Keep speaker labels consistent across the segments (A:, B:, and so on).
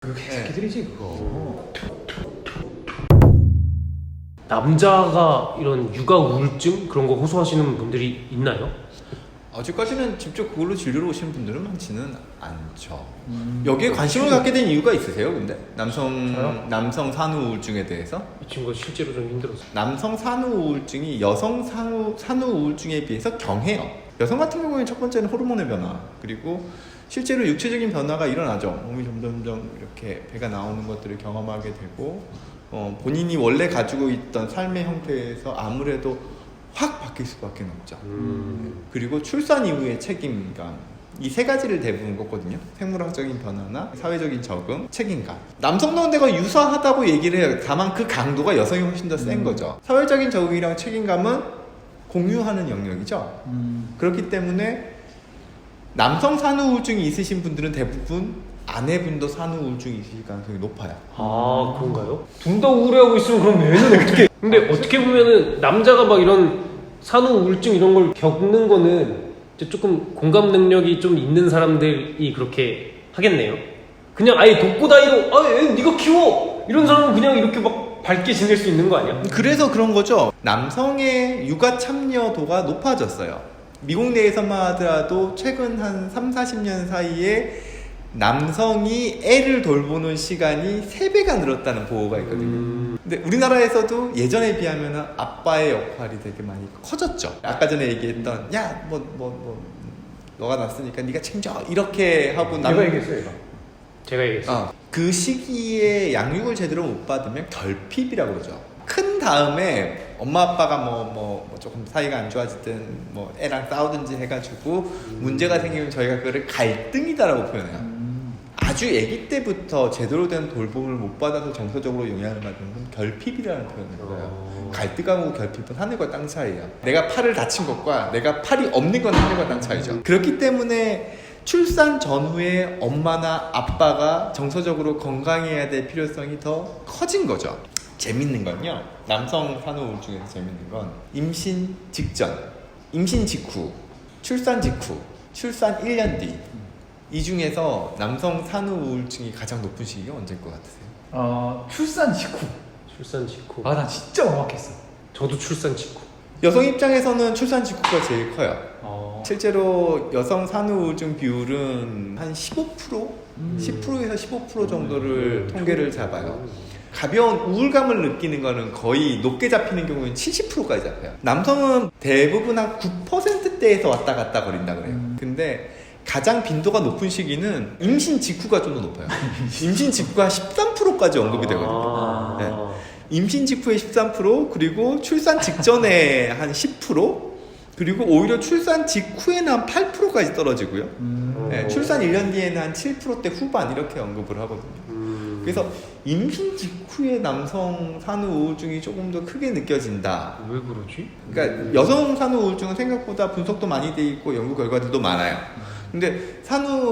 A: 그 개새끼들이지 그거.
B: 남자가 이런 육아 우울증 그런 거 호소하시는 분들이 있나요?
C: 아직까지는 직접 그걸로 진료를 오시는 분들은 많지는 않죠. 여기에 관심을 갖게 된 이유가 있으세요? 근데 남성 산후 우울증에 대해서?
B: 이 친구가 실제로 좀 힘들었어요.
C: 남성 산후 우울증이 여성 산후 우울증에 비해서 경해요. 여성 같은 경우에는 첫 번째는 호르몬의 변화, 그리고 실제로 육체적인 변화가 일어나죠. 몸이 점점점 이렇게 배가 나오는 것들을 경험하게 되고, 본인이 원래 가지고 있던 삶의 형태에서 아무래도 확 바뀔 수밖에 없죠. 그리고 출산 이후의 책임감, 이 세 가지를 대부분 꼽거든요. 생물학적인 변화나 사회적인 적응, 책임감. 남성도 근데 거의 유사하다고 얘기를 해요. 다만 그 강도가 여성이 훨씬 더 센 거죠. 사회적인 적응이랑 책임감은 공유하는 영역이죠. 그렇기 때문에 남성 산후 우울증이 있으신 분들은 대부분 아내분도 산후 우울증이 있으실 가능성이 높아요.
B: 아 그런가요? 둘 다 우울해하고 있으면 그럼 애는 어떻게? 근데 어떻게 보면은 남자가 막 이런 산후 우울증 이런 걸 겪는 거는 이제 조금 공감 능력이 좀 있는 사람들이 그렇게 하겠네요. 그냥 아예 독고다이로 애 네가 키워 이런 사람은 그냥 이렇게 막 밝게 지낼 수 있는 거 아니야?
C: 그래서 그런 거죠. 남성의 육아 참여도가 높아졌어요. 미국 내에서만 하더라도 최근 한 30-40년 사이에 남성이 애를 돌보는 시간이 3배가 늘었다는 보고가 있거든요. 근데 우리나라에서도 예전에 비하면 아빠의 역할이 되게 많이 커졌죠. 아까 전에 얘기했던 야 너가 낳았으니까 네가 챙겨 이렇게 하고
A: 내가 얘기했어요, 얘가.
B: 제가 얘기했어요.
C: 그 시기에 양육을 제대로 못 받으면 결핍이라고 그러죠. 큰 다음에 엄마 아빠가 뭐 조금 사이가 안 좋아지든 뭐 애랑 싸우든지 해가지고 문제가 생기면 저희가 그거를 갈등이다라고 표현해요. 아주 아기 때부터 제대로 된 돌봄을 못 받아서 정서적으로 영향을 받는 건 결핍이라는 표현을 써요. 갈등하고 결핍은 하늘과 땅 차이예요. 내가 팔을 다친 것과 내가 팔이 없는 건 하늘과 땅 차이죠. 그렇기 때문에 출산 전후에 엄마나 아빠가 정서적으로 건강해야 될 필요성이 더 커진 거죠. 재밌는 건요, 남성 산후 우울증에서 재밌는 건 임신 직전, 임신 직후, 출산 직후, 출산 1년 뒤, 이 중에서 남성 산후 우울증이 가장 높은 시기가 언제일 것 같으세요?
A: 출산 직후.
B: 출산 직후.
A: 난 진짜 정확했어.
B: 저도 출산 직후.
C: 여성 입장에서는 출산 직후가 제일 커요. 실제로 여성 산후 우울증 비율은 한 15%? 10%에서 15% 정도를 통계를 잡아요. 가벼운 우울감을 느끼는 거는 거의 높게 잡히는 경우는 70%까지 잡혀요. 남성은 대부분 한 9%대에서 왔다 갔다 거린다 그래요. 근데 가장 빈도가 높은 시기는 임신 직후가 좀 더 높아요. 임신 직후가 13%까지 언급이 되거든요. 네. 임신 직후에 13%, 그리고 출산 직전에 한 10%, 그리고 오히려 출산 직후에는 한 8%까지 떨어지고요. 네, 출산 1년 뒤에는 한 7%대 후반 이렇게 언급을 하거든요. 그래서 임신 직후에 남성 산후 우울증이 조금 더 크게 느껴진다.
B: 왜 그러지?
C: 그러니까 여성 산후 우울증은 생각보다 분석도 많이 돼 있고 연구 결과들도 많아요. 근데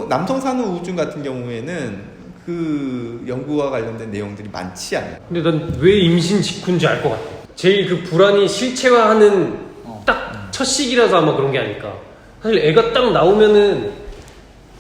C: 남성 산후 우울증 같은 경우에는 그 연구와 관련된 내용들이 많지 않아요.
B: 근데 난 왜 임신 직후인지 알 것 같아. 제일 그 불안이 실체화하는 딱 첫 시기라서 아마 그런 게 아닐까. 사실 애가 딱 나오면은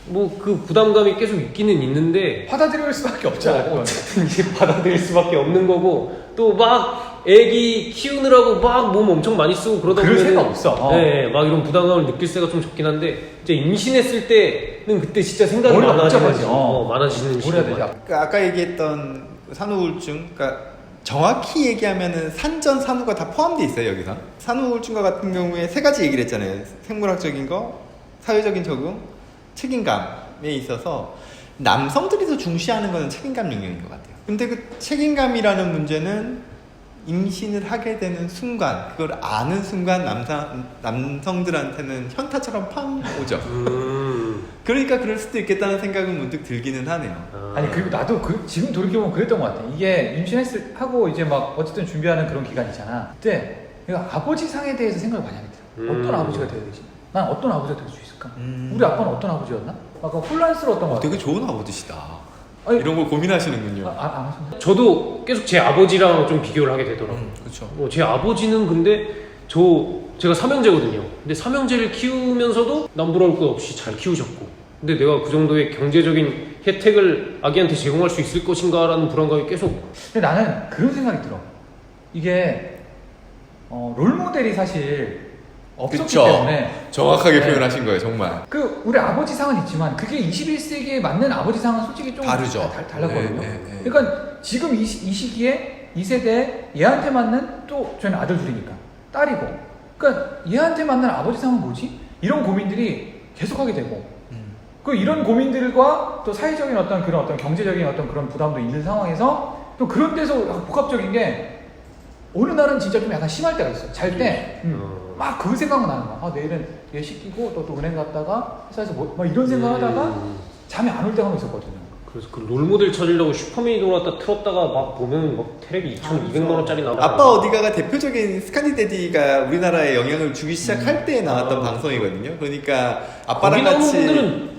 B: 뭐 그 부담감이 계속 있기는 있는데
A: 받아들일 수밖에 없잖아.
B: 어쨌든 이제 받아들일 수밖에 없는 거고, 또 막 애기 키우느라고 막 몸 엄청 많이 쓰고 그러다 보면
A: 그럴 새가 없어.
B: 네, 막 이런 부담감을 느낄 새가 좀 적긴 한데, 이제 임신했을 때는 그때 진짜 생각이
A: 머리가
B: 많아지는
A: 복잡하지.
B: 많아지는
A: 뭘 해야 되지?
B: 시기가.
C: 그러니까 아까 얘기했던 산후 우울증, 그러니까 정확히 얘기하면은 산전 산후가 다 포함되어 있어요. 여기서 산후 우울증과 같은 경우에 3가지 얘기를 했잖아요. 생물학적인 거, 사회적인 적응, 책임감에 있어서 남성들이 더 중시하는 것은 책임감 영역인 것 같아요. 근데 그 책임감이라는 문제는 임신을 하게 되는 순간, 그걸 아는 순간 남성들한테는 현타처럼 팡 오죠. 그러니까 그럴 수도 있겠다는 생각은 문득 들기는 하네요.
A: 아니 그리고 나도 지금 돌이켜보면 그랬던 것 같아. 이게 임신했을 하고 이제 막 어쨌든 준비하는 그런 기간이잖아. 그때 내가 아버지 상에 대해서 생각을 많이 하게 돼. 어떤 아버지가 돼야 되지? 난 어떤 아버지가 될 수 있을까? 우리 아빠는 어떤 아버지였나? 약간 혼란스러웠던 것 같아.
C: 되게 좋은 아버지시다.
A: 아니,
C: 이런 걸 고민하시는군요.
B: 저도 계속 제 아버지랑 좀 비교를 하게 되더라고요.
C: 그렇죠.
B: 제 아버지는 근데 제가 삼형제거든요. 근데 삼형제를 키우면서도 남부러울 것 없이 잘 키우셨고, 근데 내가 그 정도의 경제적인 혜택을 아기한테 제공할 수 있을 것인가라는 불안감이 계속.
A: 근데 나는 그런 생각이 들어. 이게 롤모델이 사실 없었기
C: 그쵸.
A: 때문에
C: 정확하게
A: 네.
C: 표현하신 거예요, 정말.
A: 그 우리 아버지 상은 있지만 그게 21세기에 맞는 아버지 상은 솔직히 좀
C: 다르죠.
A: 달랐거든요.
C: 네, 네, 네.
A: 그러니까 지금 이 시기에 이 세대에 얘한테 맞는 또 저희는 아들 둘이니까 딸이고, 그러니까 얘한테 맞는 아버지 상은 뭐지? 이런 고민들이 계속하게 되고, 그 이런 고민들과 또 사회적인 어떤 그런 어떤 경제적인 어떤 그런 부담도 있는 상황에서 또 그런 데서 약간 복합적인 게 어느 날은 진짜 좀 약간 심할 때가 있어. 잘 때 막 그 생각만 나는 거야. 아, 내일은 얘 씻기고 또 은행 갔다가 회사에서 막 이런 생각하다가 잠이 안 올 때가 있었거든요.
B: 그래서 그 롤모델 찾으려고 슈퍼맨이 돌아왔다 틀었다가 막 보면 막 테레비 2,200만 원짜리 나와.
C: 아빠 어디가가 대표적인 스칸디데디가 우리나라에 영향을 주기 시작할 때 나왔던 방송이거든요. 그러니까 아빠랑
B: 거기 나오는
C: 같이
B: 분들은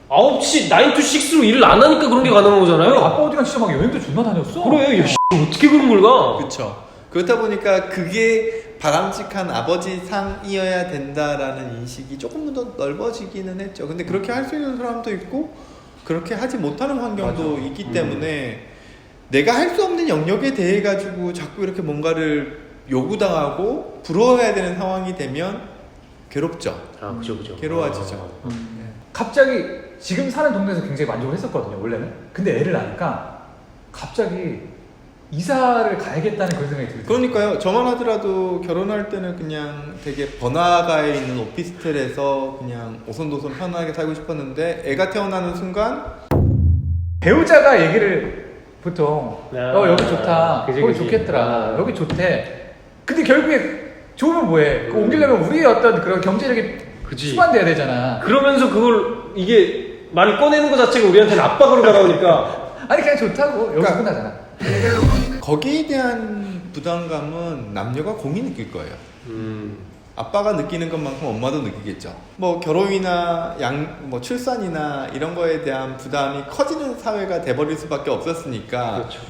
B: 9시 9 to 6로 일을 안 하니까 그런 게 가능한 거잖아요.
A: 아니, 아빠 어디가 진짜 막 여행도 존나 다녔어.
B: 그래, 야, 어떻게 그런 걸 가?
C: 그렇죠. 그렇다 보니까 그게 바람직한 아버지 상이어야 된다라는 인식이 조금 더 넓어지기는 했죠. 근데 그렇게 할 수 있는 사람도 있고 그렇게 하지 못하는 환경도
A: 맞아.
C: 있기 때문에 내가 할 수 없는 영역에 대해 가지고 자꾸 이렇게 뭔가를 요구당하고 부러워해야 되는 상황이 되면 괴롭죠.
B: 아, 그죠.
C: 괴로워지죠.
A: 갑자기 지금 사는 동네에서 굉장히 만족을 했었거든요, 원래는. 근데 애를 낳으니까 갑자기 이사를 가야겠다는 그런 생각이 들더라고요.
C: 그러니까요. 저만 하더라도 결혼할 때는 그냥 되게 번화가에 있는 오피스텔에서 그냥 오손도손 편하게 살고 싶었는데 애가 태어나는 순간
A: 배우자가 얘기를 보통 여기 좋다,
B: 그지,
A: 거기
B: 그지.
A: 좋겠더라, 여기 좋대. 근데 결국에 좋으면 뭐해? 그거 옮기려면 우리의 어떤 그런 경제력이
B: 그지.
A: 수반돼야 되잖아.
B: 그러면서 그걸 이게 말 꺼내는 것 자체가 우리한테는 압박으로 다가오니까.
A: 아니 그냥 좋다고 여기
C: 그러니까
A: 끝나잖아.
C: 거기에 대한 부담감은 남녀가 공이 느낄 거예요. 아빠가 느끼는 것만큼 엄마도 느끼겠죠. 뭐 결혼이나 뭐 출산이나 이런 거에 대한 부담이 커지는 사회가 돼버릴 수밖에 없었으니까.
B: 그렇죠.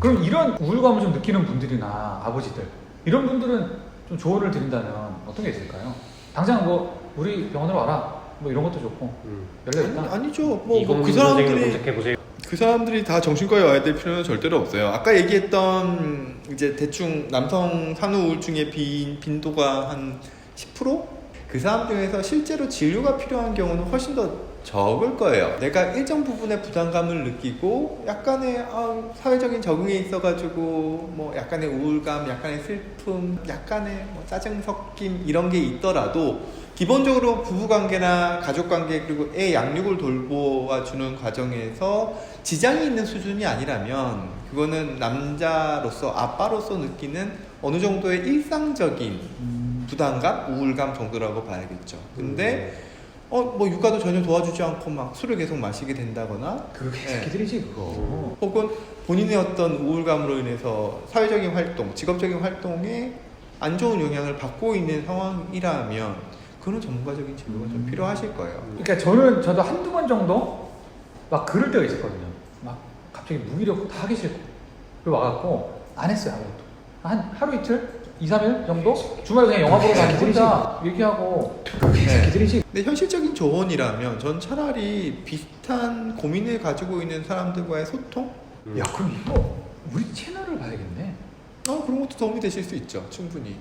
A: 그럼 이런 우울감을 좀 느끼는 분들이나 아버지들 이런 분들은 좀 조언을 드린다면 어떤 게 있을까요? 당장 뭐 우리 병원으로 와라 뭐 이런 것도 좋고 열려 있다.
C: 아니죠. 뭐 그
B: 이공민 선생님을
C: 사람들이
B: 검색해보세요.
C: 그 사람들이 다 정신과에 와야 될 필요는 절대로 없어요. 아까 얘기했던 이제 대충 남성 산후 우울증의 빈도가 한 10%? 그 사람 중에서 실제로 진료가 필요한 경우는 훨씬 더 적을 거예요. 내가 일정 부분의 부담감을 느끼고 약간의 사회적인 적응에 있어가지고 뭐 약간의 우울감, 약간의 슬픔, 약간의 뭐 짜증 섞임 이런 게 있더라도 기본적으로 부부관계나 가족관계 그리고 애 양육을 돌보아주는 과정에서 지장이 있는 수준이 아니라면 그거는 남자로서 아빠로서 느끼는 어느 정도의 일상적인 부담감, 우울감 정도라고 봐야겠죠. 근데 뭐 육아도 전혀 도와주지 않고 막 술을 계속 마시게 된다거나
A: 그게
C: 네.
A: 새끼들이지 그거.
C: 혹은 본인의 어떤 우울감으로 인해서 사회적인 활동, 직업적인 활동에 안 좋은 영향을 받고 있는 상황이라면 그런 전문가적인 진료가 좀 필요하실 거예요.
A: 그러니까 저도 한두 번 정도 막 그럴 때가 있었거든요. 막 갑자기 무기력 다 하기 싫고 그리고 와갖고 안 했어요 아무것도. 한 하루 이틀? 2, 3일 정도? 주말에 그냥 영화 보러 가기 혼자 얘기하고 그게 새끼들이지.
C: 근데 현실적인 조언이라면 전 차라리 비슷한 고민을 가지고 있는 사람들과의 소통?
A: 야 그럼 이거 우리 채널을 봐야겠네.
C: 그런 것도 도움이 되실 수 있죠. 충분히.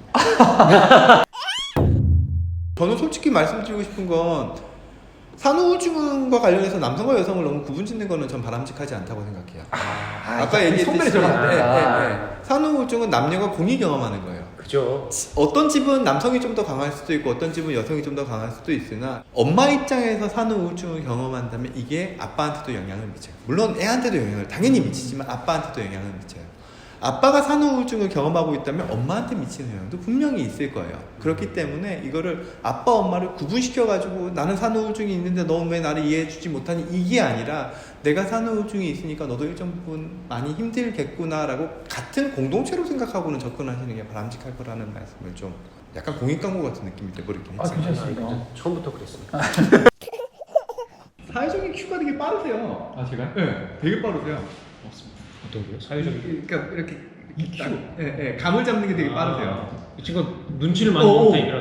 C: 저는 솔직히 말씀드리고 싶은 건 산후우울증과 관련해서 남성과 여성을 너무 구분짓는 거는 전 바람직하지 않다고 생각해요. 아까 얘기했듯이
A: 성별이 들어간다.
C: 산후우울증은 남녀가 공히 경험하는 거예요.
B: 그죠.
C: 어떤 집은 남성이 좀 더 강할 수도 있고 어떤 집은 여성이 좀 더 강할 수도 있으나 엄마 입장에서 산후우울증을 경험한다면 이게 아빠한테도 영향을 미쳐요. 물론 애한테도 영향을 당연히 미치지만 아빠한테도 영향을 미쳐요. 아빠가 산후우울증을 경험하고 있다면 엄마한테 미치는 영향도 분명히 있을 거예요. 그렇기 때문에 이거를 아빠 엄마를 구분시켜가지고 나는 산후우울증이 있는데 너 왜 나를 이해해주지 못하니 이게 아니라 내가 산후우울증이 있으니까 너도 일정 부분 많이 힘들겠구나라고 같은 공동체로 생각하고는 접근하시는 게 바람직할 거라는 말씀을 좀 약간 공익광고 같은 느낌이 돼버리긴 했지만
A: 괜찮습니다.
B: 처음부터 그랬습니다.
C: 사회적인 큐가 되게 빠르세요.
A: 아 제가?
C: 네, 되게 빠르세요.
B: 어떤 거요? 사회적인.
C: 그러니까 이렇게
A: EQ.
C: 감을 잡는 게 되게 빠르세요.
B: 이 친구가 눈치를 많이 본 타입이라서.